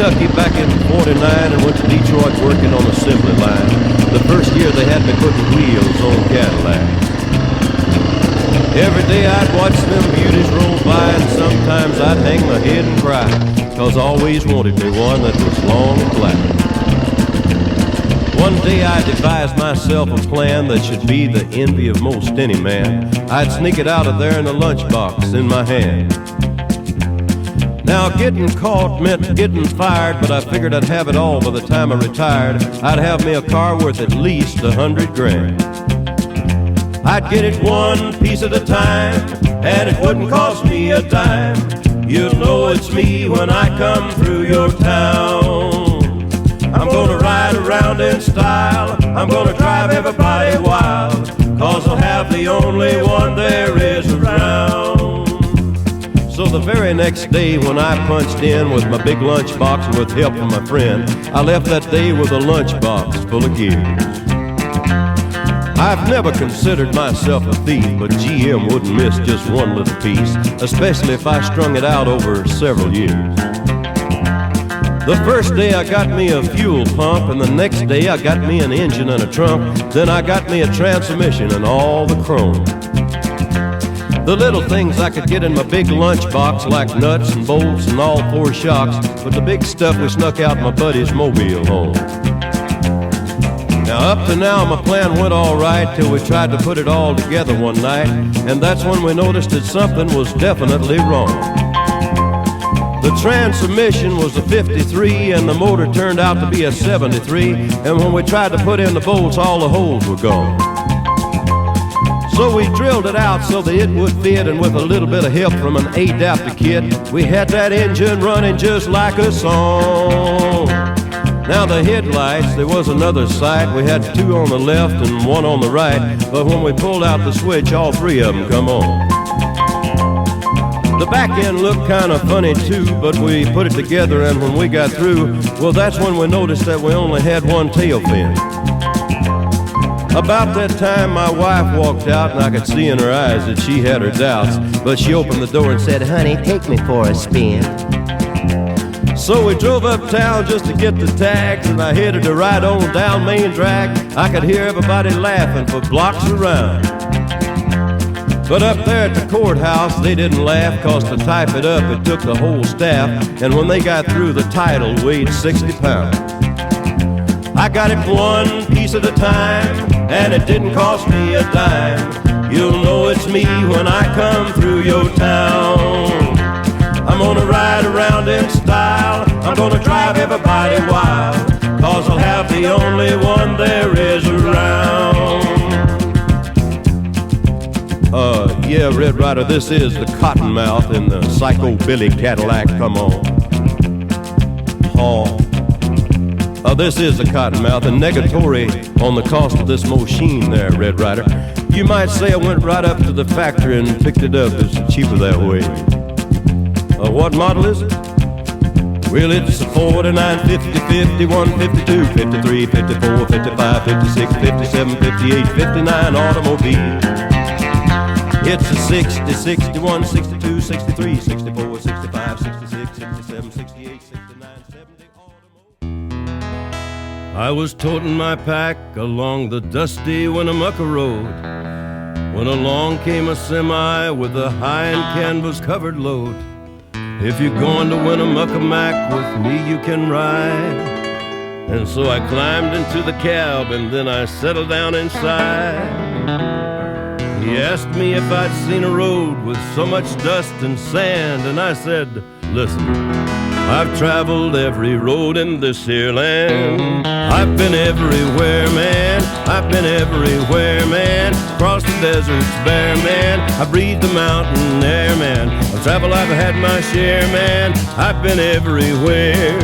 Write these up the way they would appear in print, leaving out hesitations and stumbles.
Kentucky back in '49 and went to Detroit working on assembly line. The first year they had me putting wheels on Cadillacs. Every day I'd watch them beauties roll by, and sometimes I'd hang my head and cry, 'cause I always wanted me one that was long and black. One day I devised myself a plan that should be the envy of most any man. I'd sneak it out of there in a lunchbox in my hand. Now getting caught meant getting fired, but I figured I'd have it all by the time I retired. I'd have me a car worth at least 100 grand. I'd get it one piece at a time, and it wouldn't cost me a dime. You'll know it's me when I come through your town. I'm gonna ride around in style, I'm gonna drive everybody wild, 'cause I'll have the only one there is around. So the very next day when I punched in with my big lunchbox and with help from my friend, I left that day with a lunchbox full of gears. I've never considered myself a thief, but GM wouldn't miss just one little piece, especially if I strung it out over several years. The first day I got me a fuel pump, and the next day I got me an engine and a trunk. Then I got me a transmission and all the chrome. The little things I could get in my big lunchbox, like nuts and bolts and all four shocks, but the big stuff we snuck out my buddy's mobile home. Now up to now my plan went all right till we tried to put it all together one night, and that's when we noticed that something was definitely wrong. The transmission was a 53 and the motor turned out to be a 73, and when we tried to put in the bolts, all the holes were gone. So we drilled it out so that it would fit, and with a little bit of help from an adapter kit, we had that engine running just like a song. Now the headlights, there was another sight. We had two on the left and one on the right, but when we pulled out the switch, all three of them come on. The back end looked kind of funny too, but we put it together, and when we got through, well, that's when we noticed that we only had one tail fin. About that time my wife walked out, and I could see in her eyes that she had her doubts, but she opened the door and said, "Honey, take me for a spin." So we drove uptown just to get the tags, and I headed to ride on down Main Drag. I could hear everybody laughing for blocks around. But up there at the courthouse, they didn't laugh, 'cause to type it up, it took the whole staff, and when they got through, the title weighed 60 pounds. I got it one piece at a time, and it didn't cost me a dime. You'll know it's me when I come through your town. I'm gonna ride around in style, I'm gonna drive everybody wild, 'cause I'll have the only one there is around. Yeah, Red Ryder, this is the Cottonmouth in the Psycho Billy Cadillac, come on. This is the Cottonmouth, and negatory on the cost of this machine there, Red Ryder. You might say I went right up to the factory and picked it up. It's cheaper that way. What model is it? Well, it's a 49, 50, 51, 52, 53, 54, 55, 56, 57, 58, 59 automobile. It's a 60, 61, 62, 63, 64, 65, 66, 67, 68, 69, 70 automobile. I was toting my pack along the dusty Winnemucca Road when along came a semi with a high and canvas covered load. If you're going to Winnemucca Mac with me, you can ride. And so I climbed into the cab, and then I settled down inside. He asked me if I'd seen a road with so much dust and sand, and I said, listen, I've traveled every road in this here land. I've been everywhere, man. I've been everywhere, man. Across the deserts bare, man. I breathed the mountain air, man. Of travel I've had my share, man. I've been everywhere.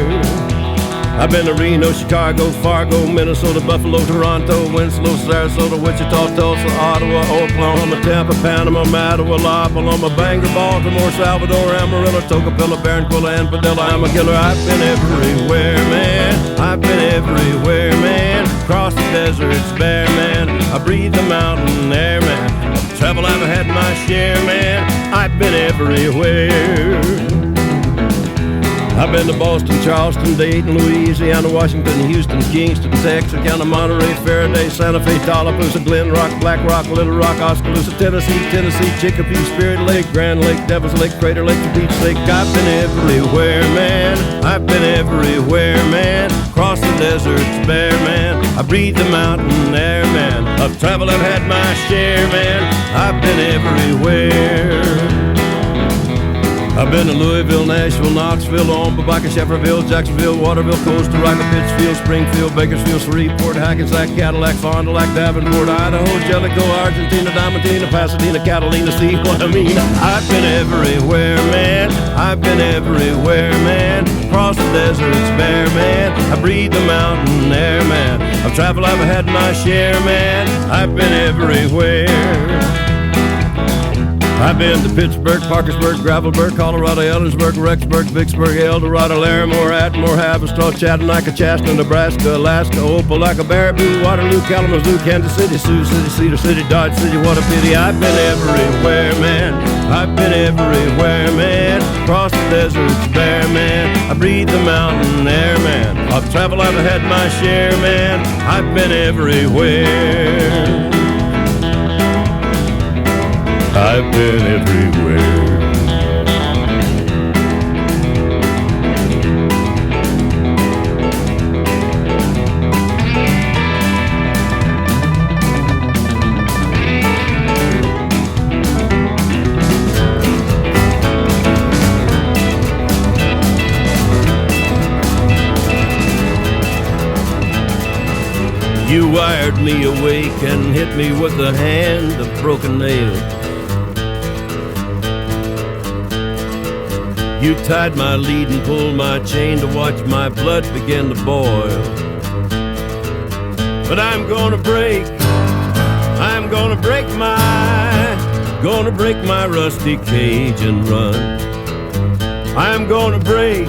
I've been to Reno, Chicago, Fargo, Minnesota, Buffalo, Toronto, Winslow, Sarasota, Wichita, Tulsa, Ottawa, Oklahoma, Tampa, Panama, Mattawa, La Paloma, Bangor, Baltimore, Salvador, Amarillo, Tocopilla, Barranquilla, and Padilla. I'm a killer. I've been everywhere, man. I've been everywhere, man. Across the deserts bare, man. I breathe the mountain air, man. Of travel I've had my share, man. I've been everywhere. I've been to Boston, Charleston, Dayton, Louisiana, Washington, Houston, Kingston, Texarkana, Monterey, Faraday, Santa Fe, Tallapoosa, Glen Rock, Black Rock, Little Rock, Oskaloosa, Tennessee, Chicopee, Spirit Lake, Grand Lake, Devil's Lake, Crater Lake, the Beach Lake. I've been everywhere, man. I've been everywhere, man. Across the deserts bare, man. I breathe the mountain air, man. I've traveled, I've had my share, man. I've been everywhere. I've been to Louisville, Nashville, Knoxville, Omaha, Shefferville, Jacksonville, Waterville, Costa Rica, Pittsfield, Springfield, Bakersfield, Shreveport, Hackensack, Cadillac, Fond du Lac, Davenport, Idaho, Jellicoe, Argentina, Diamantina, Pasadena, Catalina. See what I mean? I've been everywhere, man. I've been everywhere, man. Across the deserts bare, man. I breathe the mountain air, man. I've traveled, I've had my share, man. I've been everywhere. I've been to Pittsburgh, Parkersburg, Gravelburg, Colorado, Ellensburg, Rexburg, Vicksburg, Eldorado, Larimore, Atmore, Haverstraw, Chattanooga, Chastity, Nebraska, Alaska, Opelika, Baraboo, Waterloo, Kalamazoo, Kansas City, Sioux City, Cedar City, Dodge City. What a pity. I've been everywhere, man. I've been everywhere, man. Across the deserts bare, man. I breathe the mountain air, man. I've traveled, I've had my share, man. I've been everywhere. I've been everywhere. You wired me awake and hit me with a hand of broken nail. You tied my lead and pulled my chain to watch my blood begin to boil. But I'm gonna break my rusty cage and run. I'm gonna break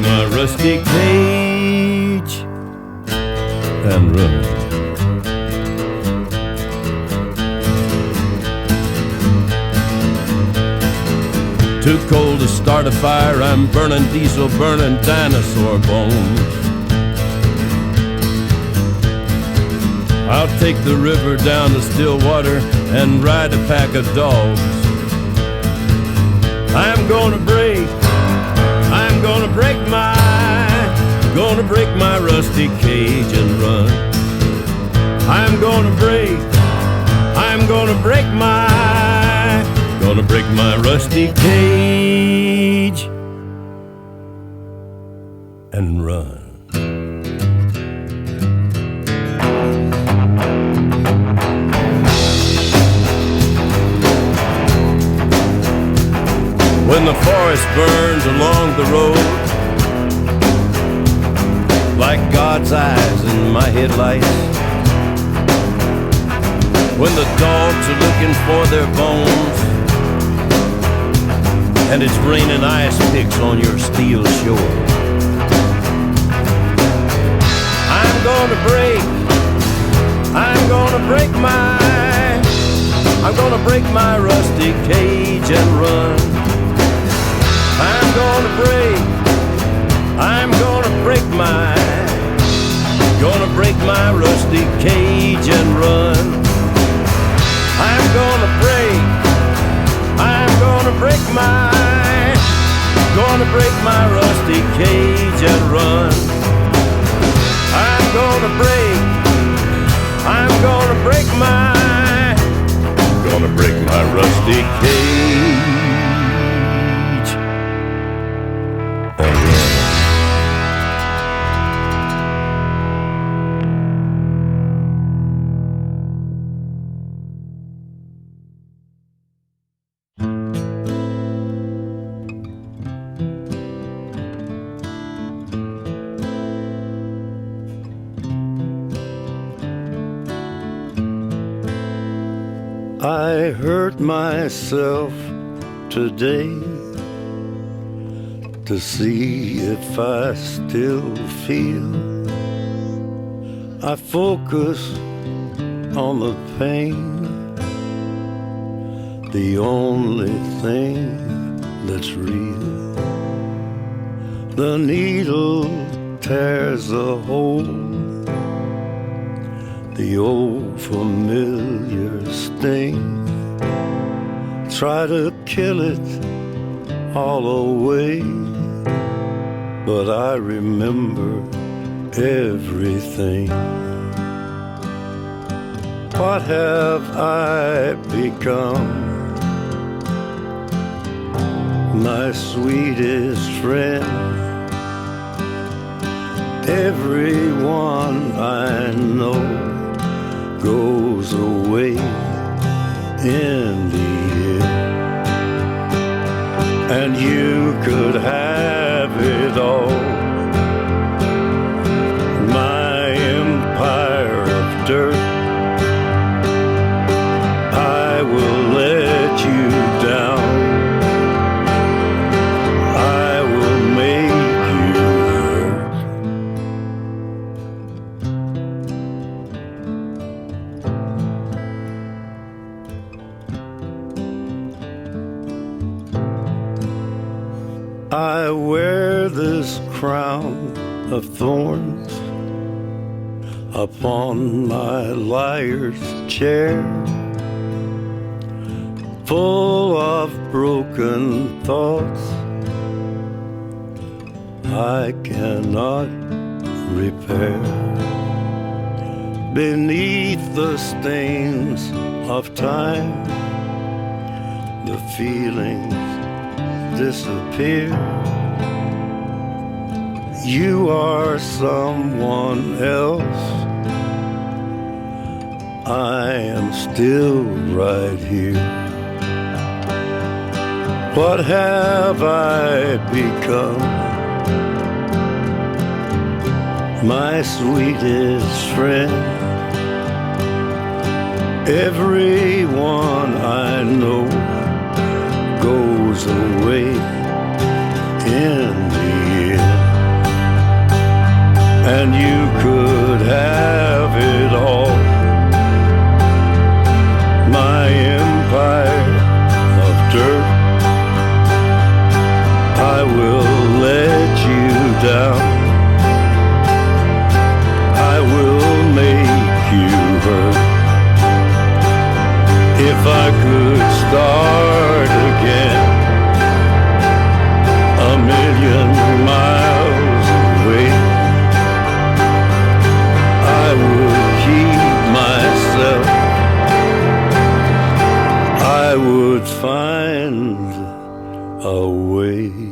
my rusty cage and run. Too cold to start a fire, I'm burning diesel, burning dinosaur bones. I'll take the river down to Stillwater and ride a pack of dogs. I'm gonna break my rusty cage and run. I'm gonna break my rusty cage and run. When the forest burns along the road, like God's eyes in my headlights, when the dogs are looking for their bones, and it's raining ice picks on your steel shore, I'm gonna break my rusty cage and run. I'm gonna break my rusty cage and run. I'm gonna break my rusty cage and run. I'm gonna break my rusty cage and run. I hurt myself today to see if I still feel. I focus on the pain, the only thing that's real. The needle tears a hole, the old familiar sting. Try to kill it all away, but I remember everything. What have I become? My sweetest friend. Everyone I know goes away in the end, and you could have it all. My empire of dirt, I will let you down. I will make you hurt. I wear this crown of thorns upon my liar's chair, full of broken thoughts I cannot repair. Beneath the stains of time, the feelings disappear. You are someone else. I am still right here. What have I become? My sweetest friend. Everyone I know goes away in the end, and you could have it all. My empire of dirt, I will let you down. I will make you hurt. If I could start again, a million miles away, I would keep myself. I would find a way.